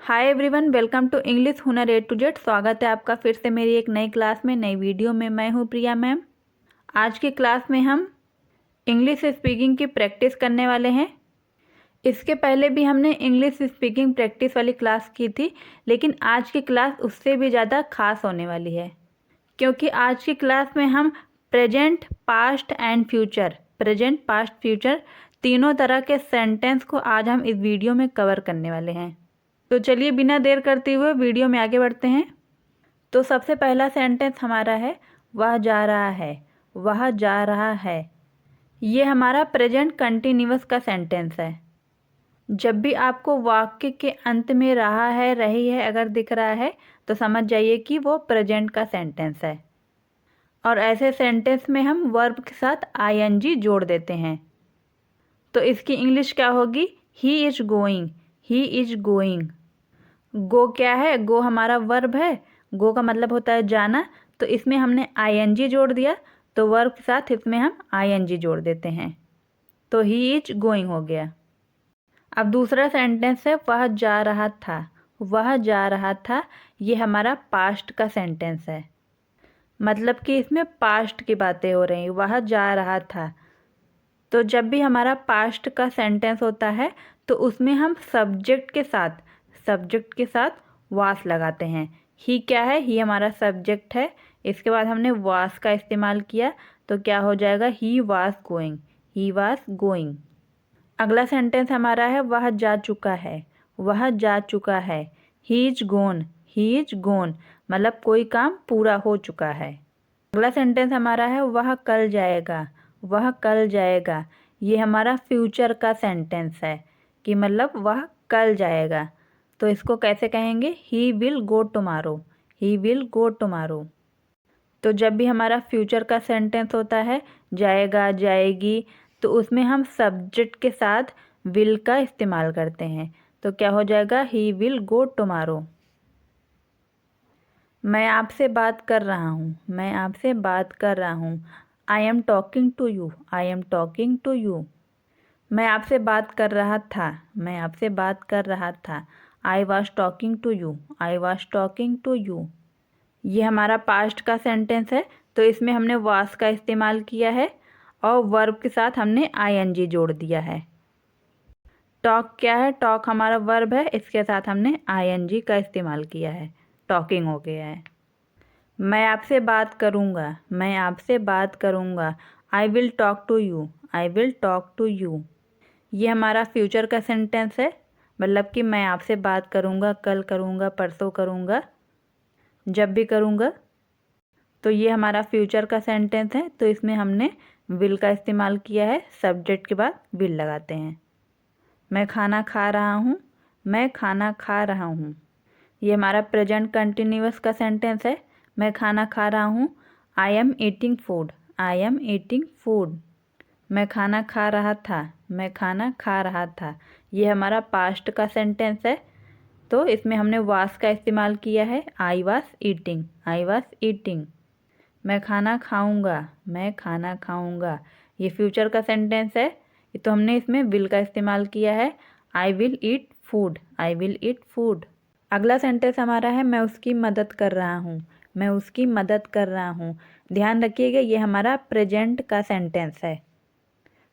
Hi everyone, welcome to English Hunar A to Z. स्वागत है आपका फिर से मेरी एक नई क्लास में, नई वीडियो में। मैं हूँ प्रिया मैम। आज की क्लास में हम इंग्लिश स्पीकिंग की प्रैक्टिस करने वाले हैं। इसके पहले भी हमने इंग्लिश स्पीकिंग प्रैक्टिस वाली क्लास की थी, लेकिन आज की क्लास उससे भी ज़्यादा खास होने वाली है, क्योंकि आज की क्लास में हम present, past and future, present, past, future तीनों तरह के सेंटेंस को आज हम इस वीडियो में कवर करने वाले हैं। तो चलिए बिना देर करते हुए वीडियो में आगे बढ़ते हैं। तो सबसे पहला सेंटेंस हमारा है वह जा रहा है, वह जा रहा है। ये हमारा प्रेजेंट कंटिन्यूअस का सेंटेंस है। जब भी आपको वाक्य के अंत में रहा है, रही है अगर दिख रहा है तो समझ जाइए कि वो प्रेजेंट का सेंटेंस है। और ऐसे सेंटेंस में हम वर्ब के साथ आईएनजी जोड़ देते हैं। तो इसकी इंग्लिश क्या होगी? He is going, he is going. Go क्या है? गो हमारा वर्ब है। गो का मतलब होता है जाना, तो इसमें हमने आईएनजी जोड़ दिया, तो वर्ब के साथ इसमें हम आईएनजी जोड़ देते हैं, तो ही इज गोइंग हो गया। अब दूसरा सेंटेंस है वह जा रहा था, वह जा रहा था। ये हमारा पास्ट का सेंटेंस है, मतलब कि इसमें पास्ट की बातें हो रही, वह जा रहा था। तो जब भी हमारा पास्ट का सेंटेंस होता है तो उसमें हम सब्जेक्ट के साथ वास लगाते हैं। ही क्या है? ही हमारा सब्जेक्ट है। इसके बाद हमने वास का इस्तेमाल किया, तो क्या हो जाएगा? He was going, he was going. अगला सेंटेंस हमारा है वह जा चुका है, वह जा चुका है। He is gone, he is गोन, मतलब कोई काम पूरा हो चुका है। अगला सेंटेंस हमारा है वह कल जाएगा, वह कल जाएगा। ये हमारा फ्यूचर का सेंटेंस है कि मतलब वह कल जाएगा। तो इसको कैसे कहेंगे? He will go tomorrow, he will go tomorrow. तो जब भी हमारा फ्यूचर का सेंटेंस होता है, जाएगा, जाएगी, तो उसमें हम सब्जेक्ट के साथ विल का इस्तेमाल करते हैं। तो क्या हो जाएगा? He will go tomorrow. मैं आपसे बात कर रहा हूँ, मैं आपसे बात कर रहा हूँ। I am talking to you, I am talking to you. मैं आपसे बात कर रहा था, मैं आपसे बात कर रहा था। I was talking to you, I was talking to you. ये हमारा पास्ट का सेंटेंस है, तो इसमें हमने वास का इस्तेमाल किया है और वर्ब के साथ हमने आईएनजी जोड़ दिया है। टॉक क्या है? टॉक हमारा वर्ब है, इसके साथ हमने आईएनजी का इस्तेमाल किया है, टॉकिंग हो गया है। मैं आपसे बात करूँगा, मैं आपसे बात करूँगा। I will talk to you, I will talk to you. ये हमारा फ्यूचर का सेंटेंस है, मतलब कि मैं आपसे बात करूँगा, कल करूँगा, परसों करूँगा, जब भी करूँगा। तो ये हमारा फ्यूचर का सेंटेंस है, तो इसमें हमने विल का इस्तेमाल किया है, सब्जेक्ट के बाद विल लगाते हैं। मैं खाना खा रहा हूँ, मैं खाना खा रहा हूँ। ये हमारा प्रेजेंट कंटिन्यूअस का सेंटेंस है। मैं खाना खा रहा हूँ। I am eating food, I am eating food. मैं खाना खा रहा था, मैं खाना खा रहा था। ये हमारा पास्ट का सेंटेंस है, तो इसमें हमने वास का इस्तेमाल किया है, आई वास ईटिंग, आई वास ईटिंग। मैं खाना खाऊंगा, मैं खाना खाऊंगा। ये फ्यूचर का सेंटेंस है, तो हमने इसमें विल का इस्तेमाल किया है, I will eat food, I will eat food. अगला सेंटेंस हमारा है मैं उसकी मदद कर रहा हूँ, मैं उसकी मदद कर रहा हूँ। ध्यान रखिएगा ये हमारा प्रेजेंट का सेंटेंस है।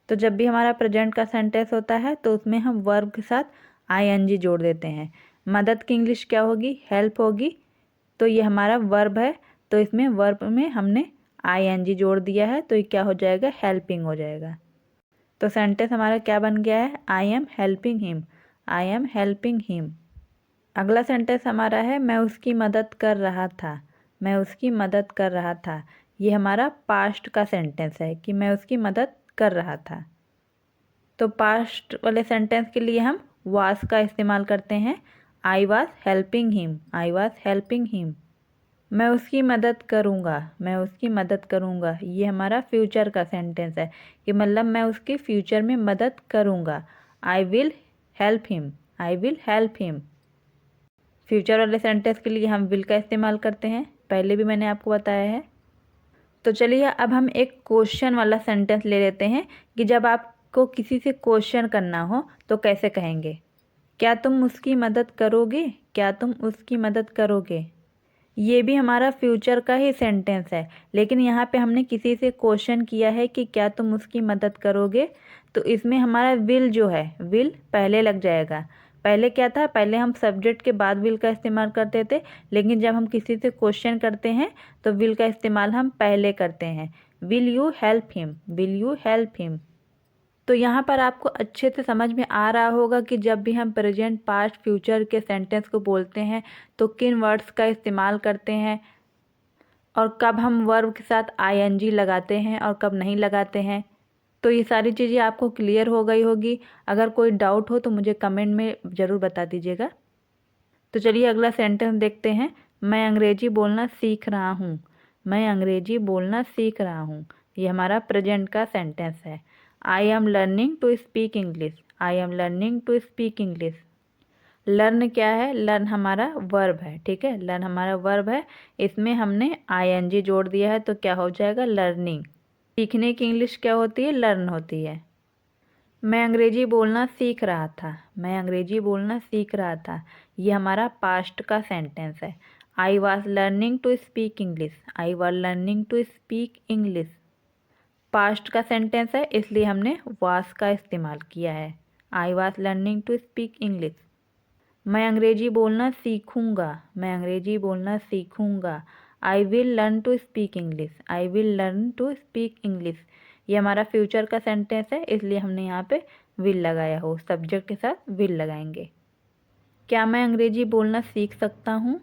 तो जब भी हमारा प्रेजेंट का सेंटेंस होता है तो उसमें हम वर्ब के साथ आईएनजी जोड़ देते हैं। मदद की इंग्लिश क्या होगी? हेल्प होगी। तो ये हमारा वर्ब है, तो इसमें वर्ब में हमने आईएनजी जोड़ दिया है, तो ये क्या हो जाएगा? हेल्पिंग हो जाएगा। तो सेंटेंस हमारा क्या बन गया है? I am helping him, I am helping him. अगला सेंटेंस हमारा है मैं उसकी मदद कर रहा था, मैं उसकी मदद कर रहा था। ये हमारा पास्ट का सेंटेंस है कि मैं उसकी मदद कर रहा था। तो पास्ट वाले सेंटेंस के लिए हम वास का इस्तेमाल करते हैं, I was helping him, I was helping him. मैं उसकी मदद करूँगा, मैं उसकी मदद करूँगा। ये हमारा फ्यूचर का सेंटेंस है कि मतलब मैं उसकी फ्यूचर में मदद करूँगा। I will help him, I will help him. Future वाले सेंटेंस के लिए हम विल का इस्तेमाल करते हैं, पहले भी मैंने आपको बताया है। तो चलिए अब हम एक क्वेश्चन वाला सेंटेंस ले लेते हैं कि जब आपको किसी से क्वेश्चन करना हो तो कैसे कहेंगे। क्या तुम उसकी मदद करोगे? क्या तुम उसकी मदद करोगे? ये भी हमारा फ्यूचर का ही सेंटेंस है, लेकिन यहाँ पे हमने किसी से क्वेश्चन किया है कि क्या तुम उसकी मदद करोगे, तो इसमें हमारा विल जो है, विल पहले लग जाएगा। पहले क्या था, पहले हम सब्जेक्ट के बाद विल का इस्तेमाल करते थे, लेकिन जब हम किसी से क्वेश्चन करते हैं तो विल का इस्तेमाल हम पहले करते हैं। Will you help him? Will you help him? तो यहाँ पर आपको अच्छे से समझ में आ रहा होगा कि जब भी हम प्रेजेंट, पास्ट, फ्यूचर के सेंटेंस को बोलते हैं तो किन वर्ड्स का इस्तेमाल करते हैं और कब हम वर्ब के साथ आईएनजी लगाते हैं और कब नहीं लगाते हैं। तो ये सारी चीज़ें आपको क्लियर हो गई होगी। अगर कोई डाउट हो तो मुझे कमेंट में ज़रूर बता दीजिएगा। तो चलिए अगला सेंटेंस देखते हैं। मैं अंग्रेजी बोलना सीख रहा हूँ। मैं अंग्रेजी बोलना सीख रहा हूँ। ये हमारा प्रेजेंट का सेंटेंस है। I am learning to speak English. I am learning to speak English. Learn क्या है? लर्न हमारा वर्ब है, ठीक है। लर्न हमारा वर्ब है, इसमें हमने आईएनजी जोड़ दिया है तो क्या हो जाएगा? लर्निंग। सीखने की इंग्लिश क्या होती है? लर्न होती है। मैं अंग्रेजी बोलना सीख रहा था। मैं अंग्रेजी बोलना सीख रहा था। ये हमारा पास्ट का सेंटेंस है। I was learning to speak English. I was learning to speak English. Past का सेंटेंस है, इसलिए हमने वाज का इस्तेमाल किया है। I was learning to speak English. मैं अंग्रेजी बोलना सीखूंगा। मैं अंग्रेजी बोलना सीखूंगा। I will learn to speak English. I will learn to speak English. ये हमारा फ्यूचर का सेंटेंस है, इसलिए हमने यहाँ पे विल लगाया हो। सब्जेक्ट के साथ विल लगाएंगे। क्या मैं अंग्रेजी बोलना सीख सकता हूँ?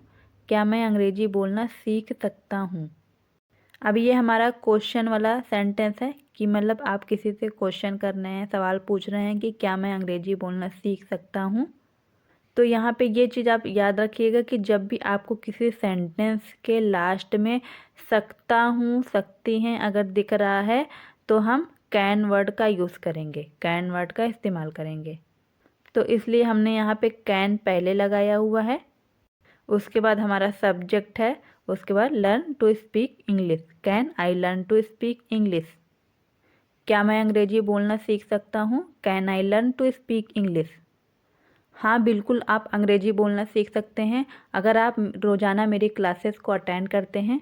क्या मैं अंग्रेजी बोलना सीख सकता हूँ? अब ये हमारा क्वेश्चन वाला सेंटेंस है कि मतलब आप किसी से क्वेश्चन कर रहे हैं, सवाल पूछ रहे हैं कि क्या मैं अंग्रेजी बोलना सीख सकता हूँ। तो यहाँ पे ये चीज़ आप याद रखिएगा कि जब भी आपको किसी सेंटेंस के लास्ट में सकता हूँ, सकती हैं अगर दिख रहा है तो हम कैन वर्ड का यूज़ करेंगे, कैन वर्ड का इस्तेमाल करेंगे। तो इसलिए हमने यहाँ पे कैन पहले लगाया हुआ है। उसके बाद हमारा सब्जेक्ट है, उसके बाद learn to speak English. Can I learn to speak English? क्या मैं अंग्रेजी बोलना सीख सकता हूँ? Can I learn to speak English? हाँ बिल्कुल, आप अंग्रेजी बोलना सीख सकते हैं अगर आप रोज़ाना मेरी क्लासेस को अटेंड करते हैं।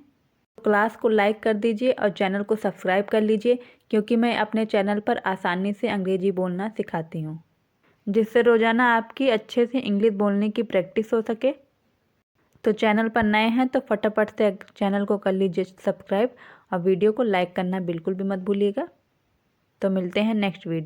क्लास को लाइक कर दीजिए और चैनल को सब्सक्राइब कर लीजिए, क्योंकि मैं अपने चैनल पर आसानी से अंग्रेजी बोलना सिखाती हूँ, जिससे रोज़ाना आपकी अच्छे से इंग्लिश बोलने की प्रैक्टिस हो सके। तो चैनल पर नए हैं तो फटाफट से चैनल को कर लीजिए सब्सक्राइब और वीडियो को लाइक करना बिल्कुल भी मत भूलिएगा। तो मिलते हैं नेक्स्ट वीडियो।